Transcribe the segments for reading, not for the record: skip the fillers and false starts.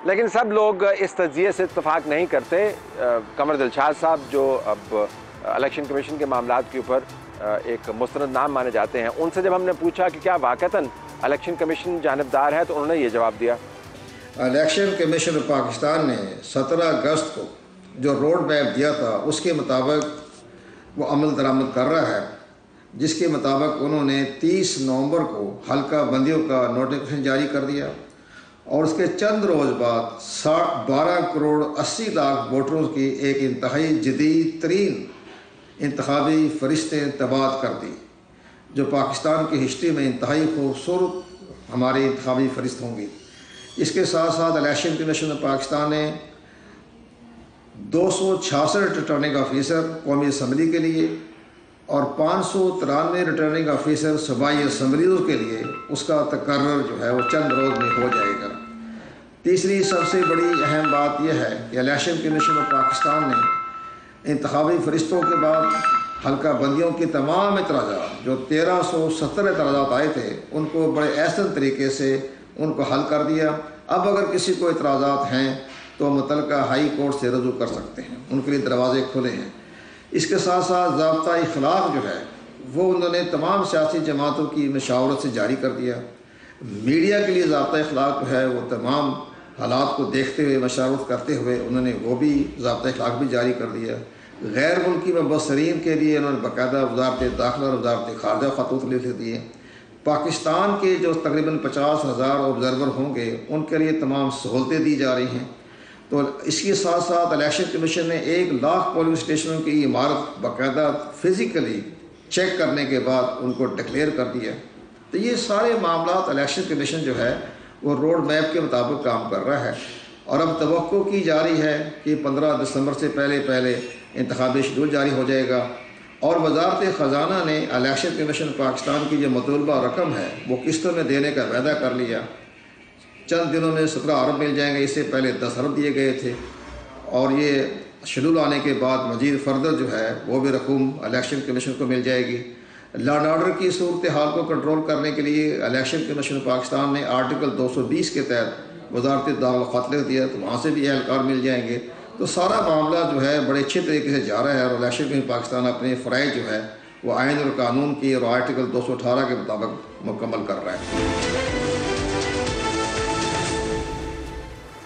लेकिन सब लोग इस तज्जिए से इत्तफाक नहीं करते। कमर दिलशाद साहब जो अब इलेक्शन कमीशन के मामलात के ऊपर एक मुस्तनद नाम माने जाते हैं, उनसे जब हमने पूछा कि क्या वाकईतन इलेक्शन कमीशन जानिबदार है, तो उन्होंने ये जवाब दिया। इलेक्शन कमीशन पाकिस्तान ने 17 अगस्त को जो रोड मैप दिया था उसके मुताबिक वो अमल दरामद कर रहा है, जिसके मुताबिक उन्होंने 30 नवंबर को हल्का बंदियों का नोटिफिकेशन जारी कर दिया और उसके चंद रोज़ बाद 12 करोड़ 80 लाख वोटरों की एक इंतहाई जदीद तरीन इंतखाबी फरिश्तें तबाद कर दी, जो पाकिस्तान की हिस्ट्री में इंतहाई खूबसूरत हमारी इंतखाबी फरिश्त होंगी। इसके साथ साथ इलेक्शन कमीशन पाकिस्तान ने 266 रिटर्निंग ऑफिसर कौमी असम्बली के लिए और 593 रिटर्निंग ऑफिसर सूबाई असम्बलियों के लिए उसका तकर्रर जो है वो चंद रोज़ में हो जाएगा। तीसरी सबसे बड़ी अहम बात यह है कि इलेक्शन कमीशन पाकिस्तान ने इंतखाबी फरिश्तों के बाद हल्का बंदियों की तमाम एतराज़ात जो 1370 एतराज़ात आए थे उनको बड़े एहसन तरीके से उनको हल कर दिया। अब अगर किसी को एतराज़ात हैं तो मुतलका हाई कोर्ट से रजू कर सकते हैं, उनके लिए दरवाजे खुले हैं। इसके साथ साथ ज़ाब्ता इखलाक जो है वो उन्होंने तमाम सियासी जमातों की मशावरत से जारी कर दिया। मीडिया के लिए ज़ाब्ता इखलाक जो है वो तमाम हालात को देखते हुए मशावरत करते हुए उन्होंने वो भी ज़ाब्ता इखलाक भी जारी कर दिया। गैर मुल्की मुबसरीन के लिए उन्होंने बाकायदा वज़ारत दाखिला और वज़ारत ख़ारजा ख़तूत लिख दिए। पाकिस्तान के जो तकरीबन 50,000 ऑब्ज़र्वर होंगे उनके लिए तमाम सहूलतें दी जा रही हैं। तो इसके साथ साथ इलेक्शन कमीशन ने 1 लाख पोलिंग स्टेशनों की इमारत बाकायदा फ़िज़िकली चेक करने के बाद उनको डिक्लेयर कर दिया। तो ये सारे मामलात इलेक्शन कमीशन जो है वो रोड मैप के मुताबिक काम कर रहा है और अब तवक्को की जा रही है कि 15 दिसंबर से पहले इंतखाबी शेड्यूल जारी हो जाएगा। और वज़ारत ख़जाना ने इलेक्शन कमीशन पाकिस्तान की जो मतलूबा रकम है वो किस्तों में देने का वायदा कर लिया। चंद दिनों में 17 अरब मिल जाएंगे, इससे पहले 10 अरब दिए गए थे और ये शेड्यूल आने के बाद मज़ीद फर्दर जो है वो भी रकूम इलेक्शन कमीशन को मिल जाएगी। लॉ एंड ऑर्डर की सूरत हाल को कंट्रोल करने के लिए इलेक्शन कमीशन पाकिस्तान ने आर्टिकल 220 के तहत वज़ारत दाखिला ख़त लिख दिया, तो वहाँ से भी एहलकार मिल जाएंगे। तो सारा मामला जो है बड़े अच्छे तरीके से जा रहा है और इलेक्शन कमीशन पाकिस्तान अपने फ़राइज़ जो है वो आइन और कानून की और आर्टिकल 218 के मुताबिक मुकम्मल कर रहा है।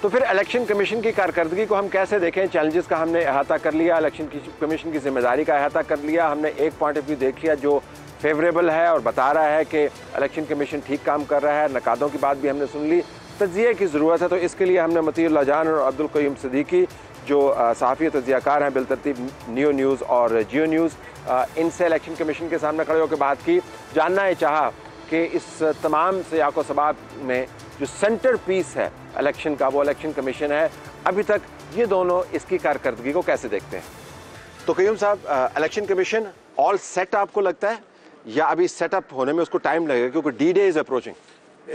तो फिर इलेक्शन कमीशन की कारकर्दगी को हम कैसे देखें? चैलेंजेस का हमने अहाता कर लिया, इलेक्शन कमीशन की जिम्मेदारी का अहाता कर लिया, हमने एक पॉइंट ऑफ व्यू देख लिया जो फेवरेबल है और बता रहा है कि इलेक्शन कमीशन ठीक काम कर रहा है। नकादों की बात भी हमने सुन ली। तज्जिए की ज़रूरत है, तो इसके लिए हमने मतीउल्लाह जान और अब्दुल क़य्यूम सिद्दीकी जो सहाफ़ी तज्जियाकार हैं बिलतरतीब नियो न्यूज़ और जियो न्यूज़, इनसे इलेक्शन कमीशन के सामने खड़े होकर बात की। जानना ये चाहा कि इस तमाम सियाक़ो सबाब में जो सेंटर पीस है इलेक्शन का वो इलेक्शन कमीशन है। अभी तक ये दोनों इसकी कारकर्दगी को कैसे देखते हैं? तो क़य्यूम साहब, इलेक्शन कमीशन ऑल सेट आपको लगता है या अभी सेटअप होने में उसको टाइम लगेगा क्योंकि डी डे इज़ अप्रोचिंग?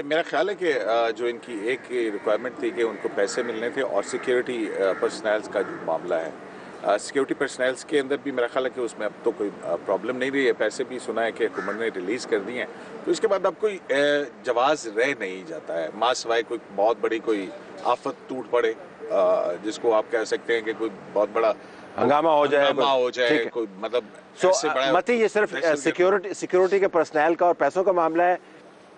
मेरा ख्याल है कि जो इनकी एक रिक्वायरमेंट थी कि उनको पैसे मिलने थे और सिक्योरिटी पर्सनल्स का जो मामला है, सिक्योरिटी पर्सनल्स के अंदर भी मेरा ख्याल है कि उसमें अब तो कोई प्रॉब्लम नहीं रही है। पैसे भी सुना है कि हुकूमत ने रिलीज़ कर दिए हैं, तो इसके बाद अब कोई जवाज़ रह नहीं जाता है। माँ सिवाय कोई बहुत बड़ी कोई आफत टूट पड़े जिसको आप कह सकते हैं कि कोई बहुत बड़ा हंगामा हो जाए कोई मतलब मती ये सिर्फ सिक्योरिटी के पर्सनल का और पैसों का मामला है,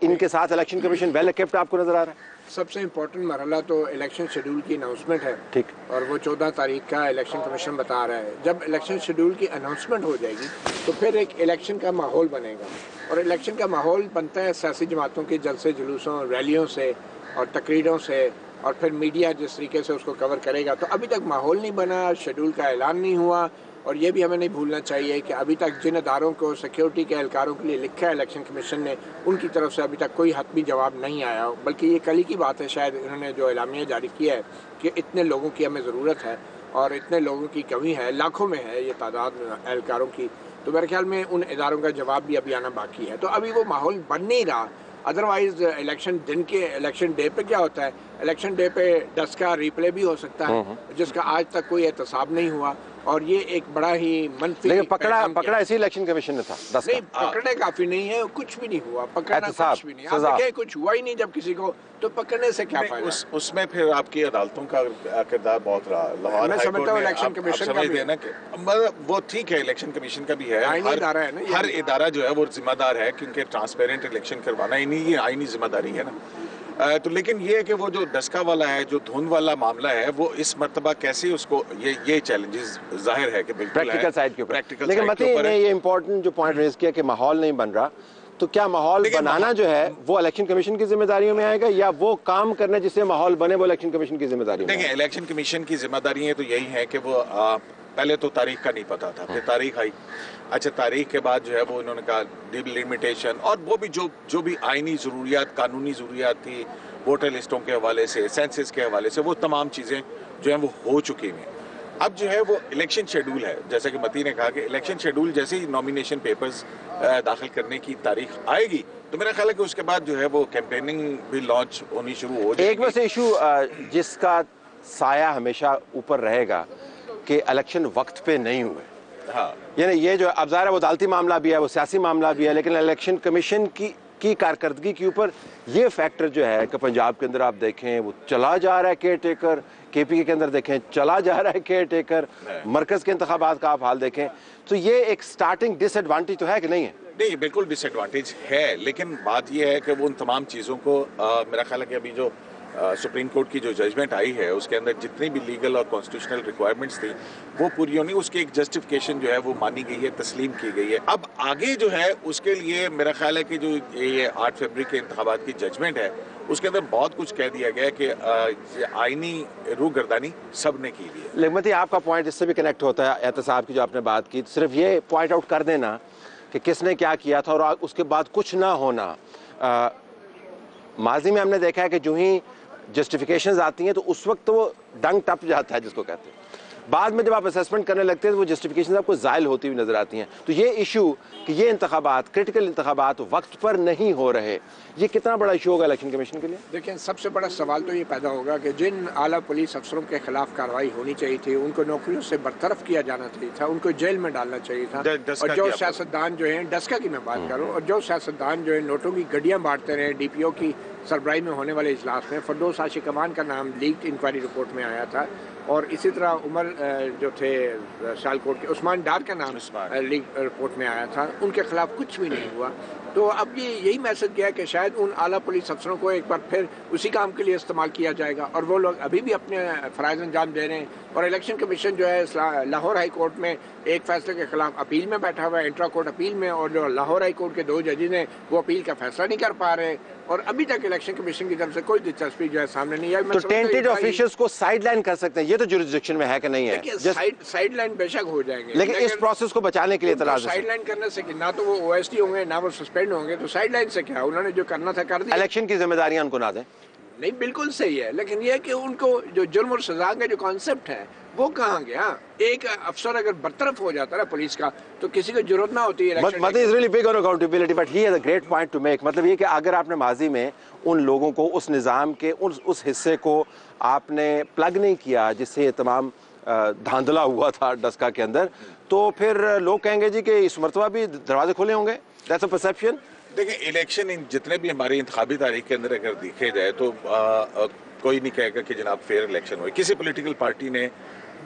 इनके साथ इलेक्शन कमीशन वेल इक्विप्ड आपको नजर आ रहा है? सबसे इम्पोर्टेंट मरहला तो इलेक्शन शेड्यूल की अनाउंसमेंट है, ठीक, और वो 14 तारीख का इलेक्शन कमीशन बता रहा है। जब इलेक्शन शेड्यूल की अनाउंसमेंट हो जाएगी तो फिर एक इलेक्शन का माहौल बनेगा, और इलेक्शन का माहौल बनता है सियासी जमातों के जलसे जुलूसों रैलियों से और तकरीरों से, और फिर मीडिया जिस तरीके से उसको कवर करेगा। तो अभी तक माहौल नहीं बना, शेड्यूल का ऐलान नहीं हुआ, और ये भी हमें नहीं भूलना चाहिए कि अभी तक जिन अदारों को सिक्योरिटी के एहलकारों के लिए लिखा है इलेक्शन कमीशन ने, उनकी तरफ से अभी तक कोई हतमी जवाब नहीं आया। बल्कि ये कल ही की बात है शायद, इन्होंने जो एलामिया जारी किया है कि इतने लोगों की हमें ज़रूरत है और इतने लोगों की कमी है, लाखों में है ये तादाद एहलकारों की। तो मेरे ख्याल में उन इदारों का जवाब भी अभी आना बाकी है। तो अभी वो माहौल बन नहीं रहा। अदरवाइज इलेक्शन दिन के इलेक्शन डे पे क्या होता है, इलेक्शन डे पे 10 का रिप्ले भी हो सकता है जिसका आज तक कोई एहतसाब नहीं हुआ। और ये एक बड़ा ही मनफी लेकिन पैगाम पकड़ा इसी इलेक्शन कमीशन ने था 10 नहीं, का। पकड़ने काफी नहीं है, कुछ भी नहीं हुआ, पकड़ना एहतसाब, कुछ भी नहीं। सजा। आप देखिए कुछ हुआ ही नहीं जब किसी को, तो पकड़ने से क्या फायदा? उसमें फिर आपकी अदालतों का किरदार बहुत रहा। लाहौर मैं हाई समझता कोर्ट हूँ में इलेक्शन कमीशन का भी है। ना कि मतलब वो ठीक है, इलेक्शन कमीशन का भी है, आईनी इदारा है ना ये। हर इदारा जो है वो जिम्मेदार है, क्योंकि ट्रांसपेरेंट इलेक्शन करवाना इन्हीं की आईनी जिम्मेदारी है ना। तो लेकिन ये है कि वो जो डस्का वाला है, जो धुंध वाला मामला है, वो इस मर्तबा कैसे उसको ये चैलेंजेस जाहिर है कि बिल्कुल प्रैक्टिकल साइड के ऊपर। प्रैक्टिकल लेकिन साइड के मती ऊपर ने ये इंपॉर्टेंट जो पॉइंट रेज किया कि माहौल नहीं बन रहा, तो क्या माहौल बनाना जो है वो इलेक्शन कमीशन की जिम्मेदारियों में आएगा, या वो काम करने जिससे माहौल बने वो इलेक्शन कमीशन की जिम्मेदारी में? देखिए, इलेक्शन कमीशन की जिम्मेदारी है तो यही है कि वो पहले तो तारीख का नहीं पता था, फिर तारीख आई। अच्छा, तारीख के बाद जो है वो इन्होंने कहा डिलिमिटेशन, और वो भी जो भी आईनी ज़रूरियात, कानूनी ज़रूरियात थी, वोटर लिस्टों के हवाले से, सेंसस के हवाले से, वो तमाम चीज़ें जो हैं वो हो चुकी हैं। अब जो है वो इलेक्शन शेड्यूल है, जैसा कि मती ने कहा कि इलेक्शन शेड्यूल जैसे ही नॉमिनेशन पेपर्स दाखिल करने की तारीख आएगी, तो मेरा ख्याल है कि उसके बाद जो है वो कैंपेनिंग भी लॉन्च होनी शुरू हो जाएगी। एक वैसे इशू जिसका साया हमेशा ऊपर रहेगा कि इलेक्शन वक्त पे नहीं हुए, हाँ, यानी ये जो अब ज़ाहिर है वो अदालती मामला भी है, वो सियासी मामला भी है, लेकिन इलेक्शन कमीशन की कारकर्दगी के ऊपर ये फैक्टर जो है कि पंजाब के अंदर आप देखें वो चला जा रहा है केयर टेकर, KPK के अंदर देखें चला जा रहा है केयर टेकर, मरकज़ के इंतखाबात का आप हाल देखें, तो ये एक स्टार्टिंग डिसएडवांटेज तो है कि नहीं है? नहीं, बिल्कुल डिसएडवांटेज है, लेकिन बात यह है कि वो उन तमाम चीज़ों को मेरा ख्याल है कि अभी जो सुप्रीम कोर्ट की जो जजमेंट आई है उसके अंदर जितनी भी लीगल और कॉन्स्टिट्यूशनल रिक्वायरमेंट्स थी वो पूरी होनी, उसकी एक जस्टिफिकेशन जो है वो मानी गई है, तस्लीम की गई है। अब आगे जो है उसके लिए मेरा ख्याल है कि जो ये 8 फरवरी के इंतखाबात की जजमेंट है उसके अंदर बहुत कुछ कह दिया गया है कि आईनी रूगर्दानी सब ने की हुई है। लेकिन आपका पॉइंट इससे भी कनेक्ट होता है, एहतसाब की जो आपने बात की, सिर्फ ये पॉइंट आउट कर देना कि किसने क्या किया था और उसके बाद कुछ ना होना। माजी में हमने देखा है कि जो ही जस्टिफिकेशंस आती हैं तो उस वक्त तो वो डंग टप जाता है जिसको कहते हैं, बाद में जब आप असेसमेंट करने लगते हैं तो वो जस्टिफिकेशंस आपको ज़ायल होती हुई नजर आती हैं। तो ये इशू कि ये इंतखाबात, क्रिटिकल इंतखाबात वक्त पर नहीं हो रहे, ये कितना बड़ा इशू होगा इलेक्शन कमीशन के लिए? देखिए, सबसे बड़ा सवाल तो ये पैदा होगा कि जिन आला पुलिस अफसरों के खिलाफ कार्रवाई होनी चाहिए थी, उनको नौकरियों से बरतरफ किया जाना चाहिए था, उनको जेल में डालना चाहिए था। और जो सियासतदान जो है, डस्का की मैं बात करूँ, और जो सियासतदान जो है नोटों की गड्डियाँ बांटते रहे, DPO की सरबराही में होने वाले इजलास में फरदौस आशिक अमान का नाम लीक इंक्वायरी रिपोर्ट में आया था, और इसी तरह उमर जो थे सियालकोट के, उस्मान डार का नाम लीक रिपोर्ट में आया था, उनके खिलाफ कुछ भी नहीं हुआ। तो अब ये यही मैसेज गया कि शायद उन आला पुलिस अफसरों को एक बार फिर उसी काम के लिए इस्तेमाल किया जाएगा, और वो लोग अभी भी अपने फ़राइज़ अंजाम दे रहे हैं। और इलेक्शन कमीशन जो है लाहौर हाई कोर्ट में एक फैसले के खिलाफ अपील में बैठा हुआ है, इंट्रा कोर्ट अपील में, और जो लाहौर हाई कोर्ट के 2 जजेस हैं वो अपील का फैसला नहीं कर पा रहे, और अभी तक इलेक्शन कमीशन की तरफ से कोई दिलचस्पी जो है सामने नहीं आई। तो टेंटेड ऑफिशियल्स को साइड लाइन कर सकते हैं, ये तो जुरिस्डिक्शन में है कि नहीं है? साइड लाइन बेशक हो जाएंगे, लेकिन इस प्रोसेस को बचाने के लिए तलाश साइड लाइन करने से कि ना तो वो OST होंगे ना वो सस्पेंड होंगे, तो साइड लाइन से क्या, उन्होंने जो करना था कर दिया। इलेक्शन की जिम्मेदारियां उनको ना दें, नहीं, बिल्कुल सही है, लेकिन यह कि उनको जो जुर्म और सजा का जो कॉन्सेप्ट है वो कहाँ गया? एक अफसर अगर बरतरफ हो जाता है पुलिस का तो किसी को जरूरत ना होती है। मत is really big on accountability, but he has a great point two make. मतलब ये कि अगर आपने माजी में उन लोगों को, उस निज़ाम के उस हिस्से को आपने प्लग नहीं किया जिससे ये तमाम धांधला हुआ था डस्का के अंदर, तो फिर लोग कहेंगे जी कि इस मरतबा भी दरवाजे खुले होंगे। That's a perception. देखिए, इलेक्शन इन जितने भी हमारी इंतखाबी तारीख के अंदर अगर देखे जाए तो कोई नहीं कहेगा कि जनाब फेयर इलेक्शन हुए। किसी पॉलिटिकल पार्टी ने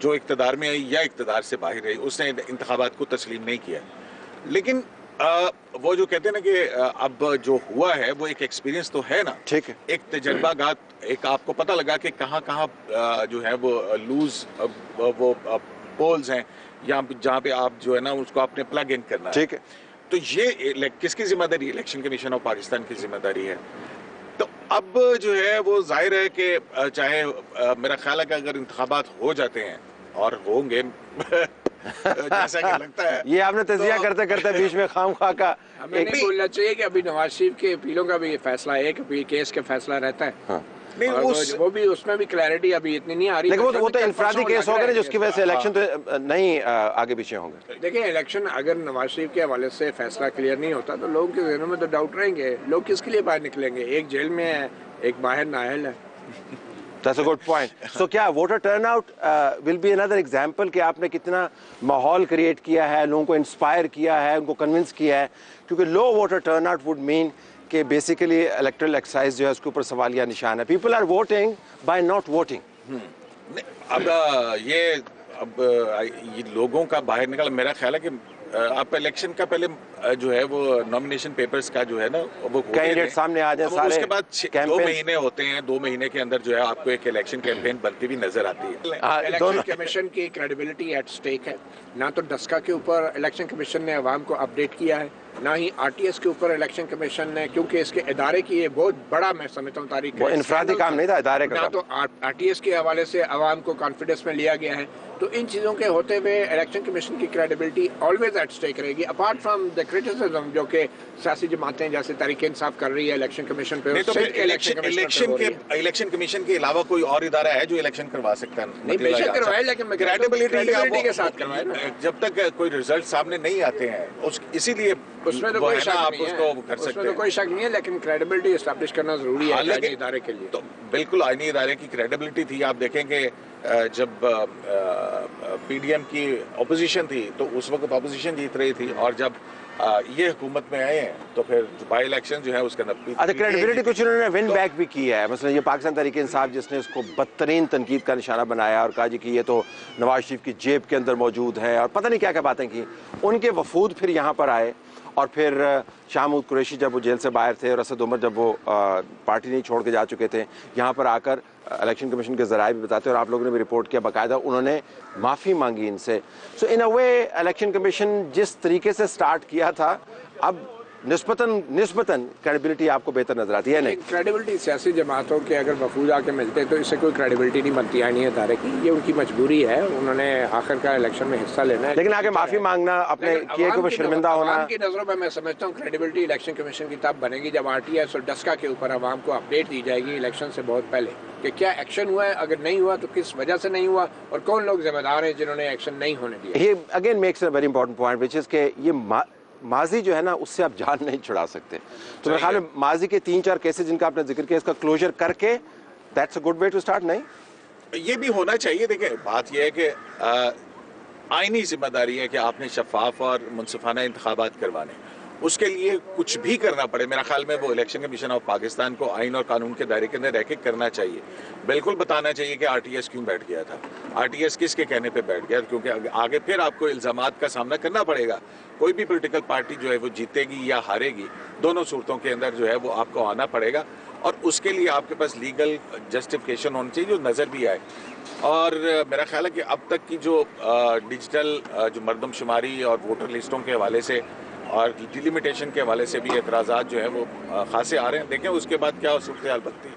जो इक़्तिदार में आई या इक़्तिदार से बाहर रही उसने इंतखाबात को तस्लीम नहीं किया, लेकिन वो जो कहते हैं ना कि अब जो हुआ है वो एक एक्सपीरियंस तो है ना, ठीक है, एक तजर्बागात, एक आपको पता लगा कि कहाँ कहाँ जो है वो लूज वो पोल्स हैं या जहाँ पे आप जो है ना उसको आपने प्लग इन करना है। ठीक है, तो ये किसकी जिम्मेदारी? इलेक्शन कमीशन ऑफ पाकिस्तान की जिम्मेदारी है। तो अब जो है वो जाहिर है कि चाहे मेरा ख्याल है कि अगर इंतखाबात हो जाते हैं और होंगे जैसा कि लगता है, ये आपने तजिया करते करते बीच में खामखा का हमें नहीं बोलना चाहिए कि अभी नवाज शरीफ के अपीलों का भी फैसला है, एक अपील केस का फैसला रहता है। हाँ। नहीं, वो भी उसमें भी क्लैरिटी अभी इतनी नहीं आ रही, लेकिन वो तो इंफरादी केस होगा ना जिसकी वजह से इलेक्शन तो नहीं आगे पीछे होंगे। देखिए, इलेक्शन अगर नवाज शरीफ के हवाले से फैसला क्लियर नहीं होता तो लोगों के जहनों में तो डाउट रहेंगे। लोग किसके लिए बाहर निकलेंगे? एक जेल में है, एक बाहर नाअहल है। That's a good point. So क्या voter turnout will be another example कि आपने कितना माहौल क्रिएट किया है, लोगों को इंस्पायर किया है, उनको कन्विंस किया है, क्योंकि low voter turnout would mean कि बेसिकली इलेक्टोरल एक्सरसाइज जो है उसके ऊपर सवालिया निशान है. People are voting by not voting. अब ये लोगों का बाहर निकल, मेरा ख्याल है कि आप इलेक्शन का पहले जो है वो नॉमिनेशन पेपर्स का जो है ना वो कैंडिडेट सामने आ जाए सारे, उसके बाद 2 महीने होते हैं. 2 महीने के अंदर जो है आपको एक इलेक्शन कैंपेन बनती हुई नजर आती है. इलेक्शन कमीशन की क्रेडिबिलिटी एट स्टेक है. ना तो डस्का के ऊपर इलेक्शन कमीशन ने अवाम को अपडेट किया है, ना ही आरटीएस के ऊपर इलेक्शन कमीशन ने, क्योंकि इसके इदारे की ये बहुत बड़ा, मैं समझता हूँ, तारीख वो इनफरादी काम नहीं था, इदारे का. ना तो आरटीएस के हवाले से अवाम को कॉन्फिडेंस में लिया गया है. तो इन चीज़ों के होते हुए इलेक्शन कमीशन की क्रेडिबिलिटी ऑलवेज एट स्टेक रहेगी. अपार्ट फ्रॉम द क्रिटिसिज्म जो कि सियासी जमातें जैसे तहरीक इंसाफ कर रही है इलेक्शन कमीशन पे, तो इलेक्शन कमीशन के अलावा कोई और इदारा है जो इलेक्शन करवा सकता है? नहीं, बेशक करवाए, लेकिन क्रेडिबिलिटी के साथ करवाए ना. जब तक कोई रिजल्ट सामने नहीं आते हैं इसीलिए उसमें तो कोई शक नहीं है, कर सकते उसमें तो कोई शक नहीं है, लेकिन क्रेडिबिलिटी एस्टैब्लिश करना जरूरी है आईनी इदारे के लिए. तो बिल्कुल आईनी इदारे की क्रेडिबिलिटी थी. आप देखेंगे जब पीडीएम की ऑपोजिशन थी तो उस वक्त ऑपोजिशन जीत रही थी, और जब ये हुकूमत में आए हैं तो फिर बाई इलेक्शन जो है उसके अंदर अच्छा क्रेडिबिलिटी कुछ उन्होंने विन बैक भी की है. मसलन ये पाकिस्तान तहरीक इंसाफ जिसने इसको बदतरीन तनकीद का निशाना बनाया और कहा जी कि ये तो नवाज शरीफ की जेब के अंदर मौजूद है और पता नहीं क्या क्या बातें की. उनके वफूद फिर यहाँ पर आए और फिर शाह महमूद कुरैशी जब वो जेल से बाहर थे और असद उमर जब वो पार्टी नहीं छोड़ के जा चुके थे, यहाँ पर आकर इलेक्शन कमीशन के ज़राए भी बताते और आप लोगों ने भी रिपोर्ट किया, बाकायदा उन्होंने माफ़ी मांगी इनसे. सो इन अ वे इलेक्शन कमीशन जिस तरीके से स्टार्ट किया था अब निस्बतन क्रेडिबिलिटी आपको बेहतर नजर आती है. नहीं, क्रेडिबिलिटी सियासी जमातों के अगर वफूद आके मिलते तो इससे कोई क्रेडिबिलिटी नहीं बनती आईनी इदारे की. ये उनकी मजबूरी है, उन्होंने आखिरकार इलेक्शन में हिस्सा लेना है, लेकिन आगे माफी मांगना, अपने किए को शर्मिंदा होना. की नजरों में मैं समझता हूँ क्रेडिबिलिटी इलेक्शन कमीशन की तब बनेगी जब आरटीएस और डस्का के ऊपर आवाम को अपडेट दी जाएगी इलेक्शन से बहुत पहले कि क्या एक्शन हुआ है, अगर नहीं हुआ तो किस वजह से नहीं हुआ और कौन लोग जिम्मेदार हैं जिन्होंने एक्शन नहीं होने दिया. ये again makes a very important point which is के ये माजी जो है ना उससे आप जान नहीं छुड़ा सकते. तो मेरे ख्याल में माजी के 3-4 केसेस जिनका आपने जिक्र किया इसका क्लोजर करके that's a good way to start. नहीं, ये भी होना चाहिए. देखिए बात यह है कि आईनी जिम्मेदारी है कि आपने शफाफ और मुनसिफाना इंतखाबात करवाने. उसके लिए कुछ भी करना पड़े, मेरा ख्याल में वो इलेक्शन कमीशन ऑफ पाकिस्तान को आइन और कानून के दायरे के अंदर रह के करना चाहिए. बिल्कुल बताना चाहिए कि आरटीएस क्यों बैठ गया था, आरटीएस किसके कहने पे बैठ गया, क्योंकि आगे फिर आपको इल्जामात का सामना करना पड़ेगा. कोई भी पॉलिटिकल पार्टी जो है वो जीतेगी या हारेगी, दोनों सूरतों के अंदर जो है वो आपको आना पड़ेगा और उसके लिए आपके पास लीगल जस्टिफिकेशन होनी चाहिए जो नज़र भी आए. और मेरा ख्याल है कि अब तक की जो डिजिटल जो मरदमशुमारी और वोटर लिस्टों के हवाले से और डिलिमिटेशन के हवाले से भी एतराज़ात जो है वो खासे आ रहे हैं. देखें उसके बाद क्या सूरत हाल बनती है.